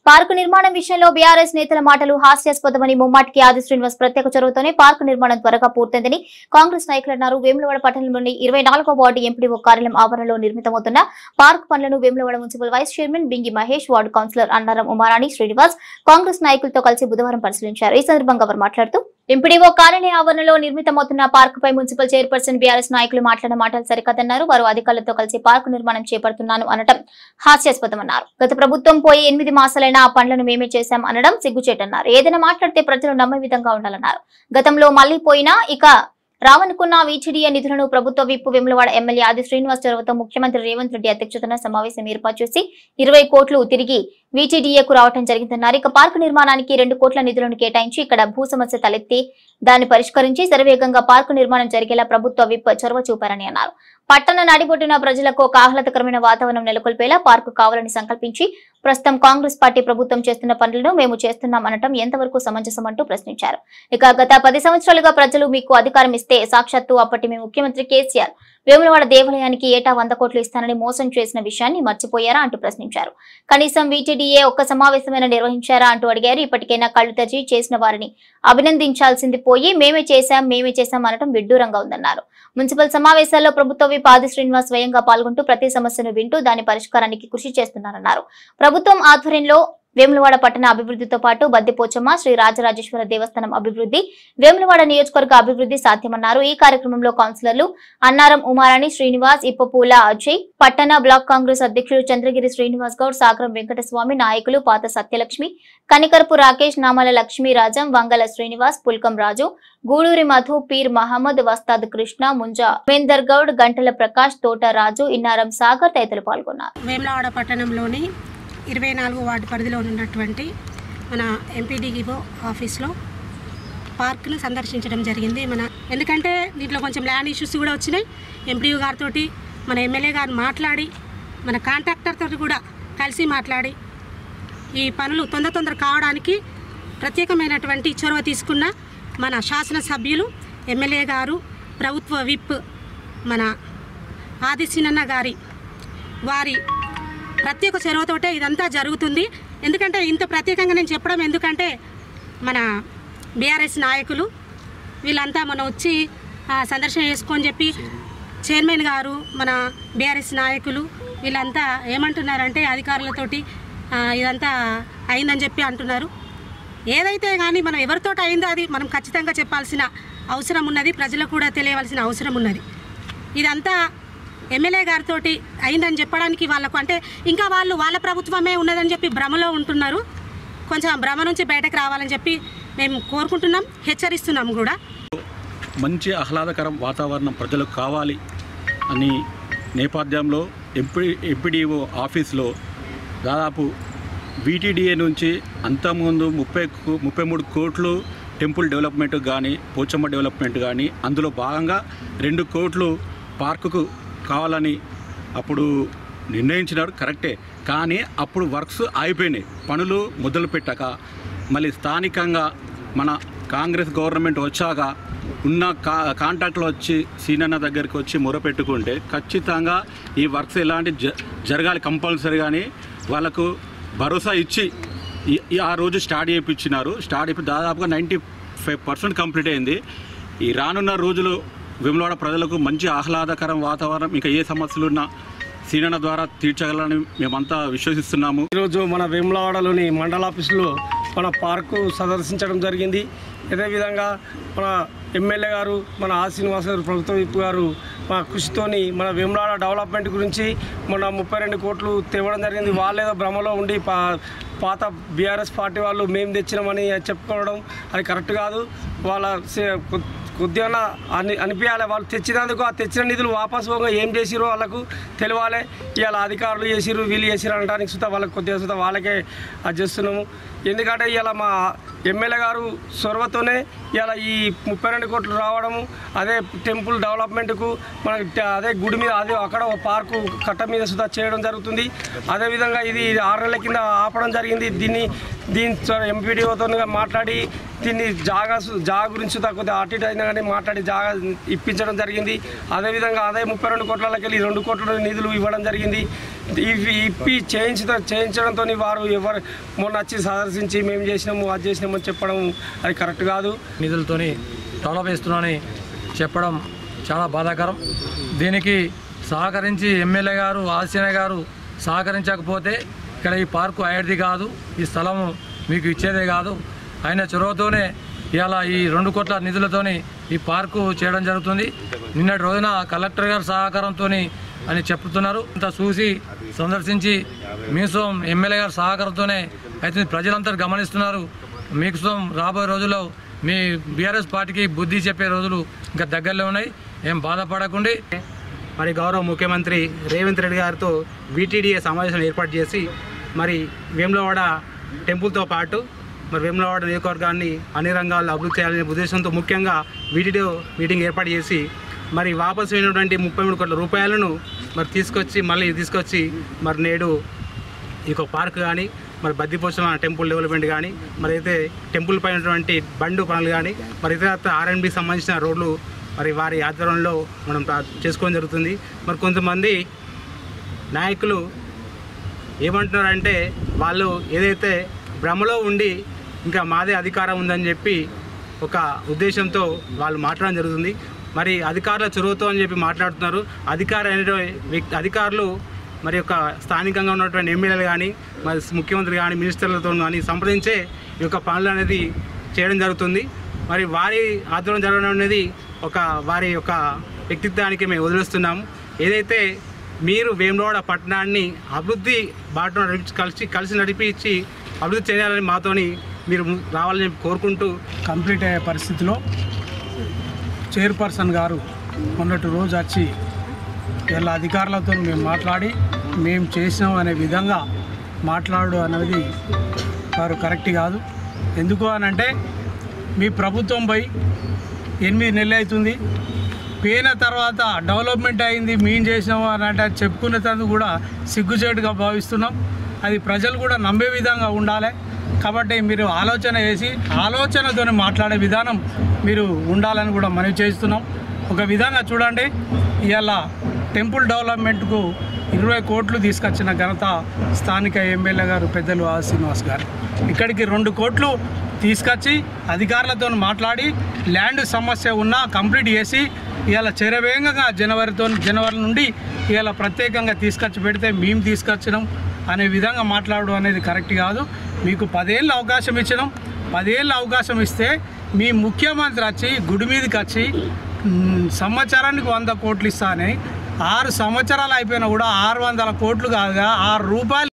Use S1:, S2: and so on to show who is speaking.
S1: Park నిర్మాణం విషయంలో BRS నేతల మాటలు హాస్యాస్పదమని ముమ్మాటికి ఆది శ్రీనివాస్ ప్రత్యేక చొరవతోనే పార్కు నిర్మాణం త్వరగా పూర్తయిందని కాంగ్రెస్ నాయకులు అన్నారు. వేములవాడ పట్టణంలోని 24వ వార్డు ఎంపీడీఓ కార్యాలయం ఆవరణలో నిర్మితమవుతున్న పార్క్ పనులను Vemulawada municipal vice chairman Bingi Mahesh, ward councillor Annaram Umarani Srinivas Congress నాయకులతో కలిసి బుధవారం పరిశీలించారు. ఈ సందర్భంగా వారు మాట్లాడుతూ ఎంపీడీఓ కార్యాలయ ఆవరణలో నిర్మితమవుతున్న పార్కుపై మున్సిపల్ చైర్పర్సన్ బీఆర్ఎస్ నాయకులు మాట్లాడిన మాటలు సరికాదన్నారు. వారు అధికారులతో కలిసి పార్కు నిర్మాణం చేపడుతున్నాను అనడం హాస్యాస్పదమన్నారు. గత ప్రభుత్వం పోయి 8 మాసాలైనా ఆ పనులను మేమే చేశాం అనడం సిగ్గుచేటన్నారు. ఏదైనా మాట్లాడితే ప్రజలు నమ్మే విధంగా ఉండాలన్నారు. గతంలో మళ్లీ పోయినా ఇక రావనుకున్న వీటీడీఏ నిధులను ప్రభుత్వ విప్ వేములవాడ ఎమ్మెల్యే ఆది శ్రీనివాస్ చొరవతో ముఖ్యమంత్రి రేవంత్ రెడ్డి అధ్యక్షతన సమావేశం ఏర్పాటు చేసి 20 కోట్లు తిరిగి వీటీడీఏకు రావడం జరిగిందన్నారు. ఇక పార్కు నిర్మాణానికి 2 కోట్ల నిధులను కేటాయించి ఇక్కడ భూ సమస్య తలెత్తి దాన్ని పరిష్కరించి శరవేగంగా పార్కు నిర్మాణం జరిగేలా ప్రభుత్వ విప్ చొరవ చూపారని అన్నారు. పట్టణ నడిబొడ్డున ప్రజలకు ఒక ఆహ్లాదకరమైన వాతావరణం నెలకొల్పేలా పార్కు కావాలని సంకల్పించి ప్రస్తుతం కాంగ్రెస్ పార్టీ ప్రభుత్వం చేస్తున్న పనులను మేము చేస్తున్నాం అనటం ఎంతవరకు సమంజసం అంటూ ప్రశ్నించారు. ఇక గత 10 సంవత్సరాలుగా ప్రజలు మీకు అధికారం ఇస్తే సాక్షాత్తు అప్పటి మీ ముఖ్యమంత్రి కేసీఆర్ వేములవాడ దేవాలయానికి ఏటా 100 కోట్లు ఇస్తానని మోసం చేసిన విషయాన్ని మర్చిపోయారా అంటూ ప్రశ్నించారు. కనీసం వీటీడీఏ ఒక్క సమావేశమైనా నిర్వహించారా అంటూ అడిగారు. ఇప్పటికైనా కళ్లు తెరిచి చేసిన వారిని అభినందించాల్సింది పోయి మేమే చేశాం అనటం విడ్డూరంగా ఉందన్నారు. మున్సిపల్ సమావేశాల్లో ప్రభుత్వ విప్ ఆది శ్రీనివాస్ స్వయంగా పాల్గొంటూ ప్రతి సమస్యను వింటూ దాని పరిష్కారానికి కృషి చేస్తున్నారన్నారు. ప్రభుత్వం ఆధ్వర్యంలో వేములవాడ పట్టణ అభివృద్ధితో పాటు బద్దిపోచమ్మ, శ్రీ రాజరాజేశ్వర దేవస్థానం అభివృద్ధి, వేములవాడ నియోజకవర్గ అభివృద్ధి సాధ్యమన్నారు. ఈ కార్యక్రమంలో కౌన్సిలర్లు అన్నారం ఉమారాణి శ్రీనివాస్, ఇప్పపూల అజయ్, పట్టణ బ్లాక్ కాంగ్రెస్ అధ్యక్షులు చంద్రగిరి శ్రీనివాస్ గౌడ్, సాగరం వెంకటస్వామి, నాయకులు పాత సత్యలక్ష్మి, కనికరపు రాకేష్, నామల లక్ష్మీరాజం, వంగల శ్రీనివాస్, పుల్కం రాజు, గూడూరి మధు, పీర్ మహమ్మద్, వస్తాద్ కృష్ణ, ముంజా ఉపేందర్ గౌడ్, గంటల ప్రకాష్, తోట రాజు, ఇన్నారం సాగర్ తదితరులు పాల్గొన్నారు.
S2: వేములవాడ పట్టణంలోని 24 వార్డు పరిధిలో ఉన్నటువంటి మన ఎంపీడీఓ ఆఫీస్లో పార్క్ను సందర్శించడం జరిగింది. ఎందుకంటే దీంట్లో కొంచెం ల్యాండ్ ఇష్యూస్ కూడా వచ్చినాయి. ఎంపీడీఓ గారితో మన ఎమ్మెల్యే గారు మాట్లాడి మన కాంట్రాక్టర్తో కూడా కలిసి మాట్లాడి ఈ పనులు తొందర కావడానికి ప్రత్యేకమైనటువంటి చొరవ తీసుకున్న మన శాసనసభ్యులు ఎమ్మెల్యే గారు, ప్రభుత్వ విప్ మన ఆది శ్రీనన్న గారి వారి ప్రత్యేక చొరవతోటే ఇదంతా జరుగుతుంది. ఎందుకంటే ఇంత ప్రత్యేకంగా నేను చెప్పడం ఎందుకంటే మన బీఆర్ఎస్ నాయకులు వీళ్ళంతా మనం వచ్చి సందర్శన చేసుకొని చెప్పి చైర్మన్ గారు, మన బీఆర్ఎస్ నాయకులు వీళ్ళంతా ఏమంటున్నారంటే అధికారులతోటి ఇదంతా అయిందని చెప్పి అంటున్నారు. ఏదైతే కానీ మనం ఎవరితో అయిందో అది మనం ఖచ్చితంగా చెప్పాల్సిన అవసరం ఉన్నది, ప్రజలకు కూడా తెలియవలసిన అవసరం ఉన్నది. ఇదంతా ఎమ్మెల్యే గారితో అయిందని చెప్పడానికి వాళ్ళకు అంటే ఇంకా వాళ్ళ ప్రభుత్వమే ఉన్నదని చెప్పి భ్రమలో ఉంటున్నారు. కొంచెం భ్రమ నుంచి బయటకు రావాలని చెప్పి మేము కోరుకుంటున్నాం, హెచ్చరిస్తున్నాం కూడా.
S3: మంచి ఆహ్లాదకరం వాతావరణం ప్రజలకు కావాలి అని నేపథ్యంలో ఎంపీడీఓ ఆఫీస్లో దాదాపు వీటీడీఏ నుంచి అంతకుముందు 33 కోట్లు టెంపుల్ డెవలప్మెంట్ కానీ, పోచమ్మ డెవలప్మెంట్ కానీ, అందులో భాగంగా 2 కోట్లు పార్కుకు కావాలని అప్పుడు నిర్ణయించినారు, కరెక్టే. కానీ అప్పుడు వర్క్స్ ఆగిపోయినాయి, పనులు మొదలు పెట్టాక మళ్ళీ స్థానికంగా మన కాంగ్రెస్ గవర్నమెంట్ వచ్చాక ఉన్న కాంట్రాక్ట్లో వచ్చి సీనన్న దగ్గరికి వచ్చి మొరపెట్టుకుంటే ఖచ్చితంగా ఈ వర్క్స్ ఎలాంటి జరగాలి కంపల్సరీ. కానీ వాళ్ళకు భరోసా ఇచ్చి ఆ రోజు స్టార్ట్ చేయించినారు. స్టార్ట్ అయిపోయి దాదాపుగా 95% కంప్లీట్ అయింది. ఈ రానున్న రోజులు వేములవాడ ప్రజలకు మంచి ఆహ్లాదకరం వాతావరణం, ఇంకా ఏ సమస్యలున్నా సీనన్న ద్వారా తీర్చగలని మేమంతా విశ్వసిస్తున్నాము.
S4: ఈరోజు మన వేములవాడలోని మండల ఆఫీసులో మన పార్కు సందర్శించడం జరిగింది. అదేవిధంగా మన ఎమ్మెల్యే గారు, మన ఆది శ్రీనివాస్ గారు, ప్రభుత్వ విప్ గారు మా కృషితోని మన వేములవాడ డెవలప్మెంట్ గురించి మన 32 కోట్లు తేవడం జరిగింది. వాళ్ళేదో భ్రమలో ఉండి పాత బీఆర్ఎస్ పార్టీ వాళ్ళు మేము తెచ్చినామని చెప్పుకోవడం అది కరెక్ట్ కాదు. వాళ్ళ కొద్దిగా అనిపించాలి. వాళ్ళు తెచ్చినందుకు ఆ తెచ్చిన నిధులు వాపసు పోగా ఏం చేసిరో వాళ్ళకు తెలియాలి. ఇవాళ అధికారులు చేసిరు, వీళ్ళు చేసిరు అనడానికి సుతా వాళ్ళకి కొద్దిగా సుతా వాళ్ళకే అది చేస్తున్నాము. ఎందుకంటే ఇవాళ మా ఎమ్మెల్యే గారు చొరవతోనే ఇవాళ ఈ 32 కోట్లు రావడము, అదే టెంపుల్ డెవలప్మెంట్కు మనకి అదే గుడి మీద అదే అక్కడ ఒక పార్కు కట్ట మీద సుతా చేయడం జరుగుతుంది. అదేవిధంగా ఇది 6 నెలల కింద ఆపడం జరిగింది. దీని ఎంపీడీఓతో మాట్లాడి దీన్ని జాగా గురించి కొద్దిగా అటు అయినా కానీ మాట్లాడి జాగా ఇప్పించడం జరిగింది. అదేవిధంగా అదే 32 కోట్లకి వెళ్ళి 2 కోట్ల నిధులు ఇవ్వడం జరిగింది. ఇవి ఇప్పి చేయించడంతో వారు ఎవరు మొన్న వచ్చి సందర్శించి మేము చేసినాము అది చేసినామని చెప్పడం అది కరెక్ట్ కాదు.
S5: నిధులతోని డెవలప్ చేస్తున్నామని చెప్పడం చాలా బాధాకరం. దీనికి సహకరించి ఎమ్మెల్యే గారు ఆశీన గారు సహకరించకపోతే ఇక్కడ ఈ పార్కు అయ్యేది కాదు, ఈ స్థలము మీకు ఇచ్చేదే కాదు. ఆయన చొరవతోనే ఇలా ఈ 2 కోట్ల నిధులతోని ఈ పార్కు చేయడం జరుగుతుంది. నిన్నటి రోజున కలెక్టర్ గారి సహకారంతో అని చెప్తున్నారు. ఇంత చూసి సందర్శించి మీకోసం ఎమ్మెల్యే గారి సహకారంతోనే అయితే ప్రజలంతా గమనిస్తున్నారు. మీకోసం రాబోయే రోజుల్లో మీ బీఆర్ఎస్ పార్టీకి బుద్ధి చెప్పే రోజులు ఇంకా దగ్గరలో ఉన్నాయి. ఏం బాధపడకుండా
S6: మరి గౌరవ ముఖ్యమంత్రి రేవంత్ రెడ్డి గారితో వీటీడీఏ సమావేశం ఏర్పాటు చేసి మరి వేములవాడ టెంపుల్తో పాటు మరి వేములవాడ నియోజకవర్గాన్ని అన్ని రంగాల్లో అభివృద్ధి చేయాలనే ఉద్దేశంతో ముఖ్యంగా వీటీడీ మీటింగ్ ఏర్పాటు చేసి మరి వాపసు అయినటువంటి 33 కోట్ల రూపాయలను మరి తీసుకొచ్చి మరి నేడు ఈ పార్క్ కానీ మరి బద్దిపోచమ్మ టెంపుల్ డెవలప్మెంట్ కానీ మరి అయితే టెంపుల్ పైనటువంటి బండు పనులు కానీ మరి ఇతర ఆర్ఎండ్బికి సంబంధించిన రోడ్లు మరి వారి ఆధ్వర్యంలో మనం చేసుకోవడం జరుగుతుంది. మరి కొంతమంది నాయకులు ఏమంటున్నారంటే వాళ్ళు ఏదైతే భ్రమలో ఉండి ఇంకా మాదే అధికారం ఉందని చెప్పి ఒక ఉద్దేశంతో వాళ్ళు మాట్లాడడం జరుగుతుంది. మరి అధికారుల చొరవతో అని చెప్పి మాట్లాడుతున్నారు. అధికారులు మరి యొక్క స్థానికంగా ఉన్నటువంటి ఎమ్మెల్యేలు కానీ మరి ముఖ్యమంత్రి కానీ మినిస్టర్లతో కానీ సంప్రదించే ఈ యొక్క పనులు అనేది చేయడం జరుగుతుంది. మరి వారి ఆధ్వర్యం జరగడం అనేది వారి యొక్క వ్యక్తిత్వానికి మేము వదిలేస్తున్నాము. ఏదైతే మీరు వేములవాడ పట్టణాన్ని అభివృద్ధి బాటలో కలిసి నడిపించి అభివృద్ధి చేయాలని మాతోని మీరు రావాలని కోరుకుంటూ
S7: కంప్లీట్ అయ్యే పరిస్థితిలో చైర్పర్సన్ గారు మొన్నటి రోజు వచ్చి ఇలా అధికారులతో మేము మాట్లాడి మేము చేసినాం అనే విధంగా మాట్లాడు అనేది వారు కరెక్ట్ కాదు. ఎందుకు అనంటే మీ ప్రభుత్వం పోయి 8 నెలలు అవుతుంది, పోయిన తర్వాత డెవలప్మెంట్ అయింది మేము చేసినాము అని అంటే చెప్పుకునేందుకు కూడా సిగ్గుచేటుగా భావిస్తున్నాం. అది ప్రజలు కూడా నమ్మే విధంగా ఉండాలి. కాబట్టి మీరు ఆలోచన చేసి ఆలోచనతో మాట్లాడే విధానం మీరు ఉండాలని కూడా మనవి చేస్తున్నాం. ఒక విధంగా చూడండి, ఇవాళ టెంపుల్ డెవలప్మెంట్కు 20 కోట్లు తీసుకొచ్చిన ఘనత స్థానిక ఎమ్మెల్యే గారు పెద్దలు శ్రీనివాస్ గారు. ఇక్కడికి 2 కోట్లు తీసుకొచ్చి అధికారులతో మాట్లాడి ల్యాండ్ సమస్య ఉన్నా కంప్లీట్ చేసి ఇవాళ చెరవేగంగా జనవరి నుండి ఇవాళ ప్రత్యేకంగా తీసుకొచ్చి పెడితే మేము తీసుకొచ్చినాం అనే విధంగా మాట్లాడడం అనేది కరెక్ట్ కాదు. మీకు 10 ఏళ్ళ అవకాశం ఇచ్చినాం. 10 ఏళ్ళ అవకాశం ఇస్తే మీ ముఖ్యమంత్రి వచ్చి గుడి మీదకి వచ్చి సంవత్సరానికి 100 కోట్లు ఇస్తా అని 6 సంవత్సరాలు అయిపోయినా కూడా 600 కోట్లు కాదుగా 6 రూపాయలు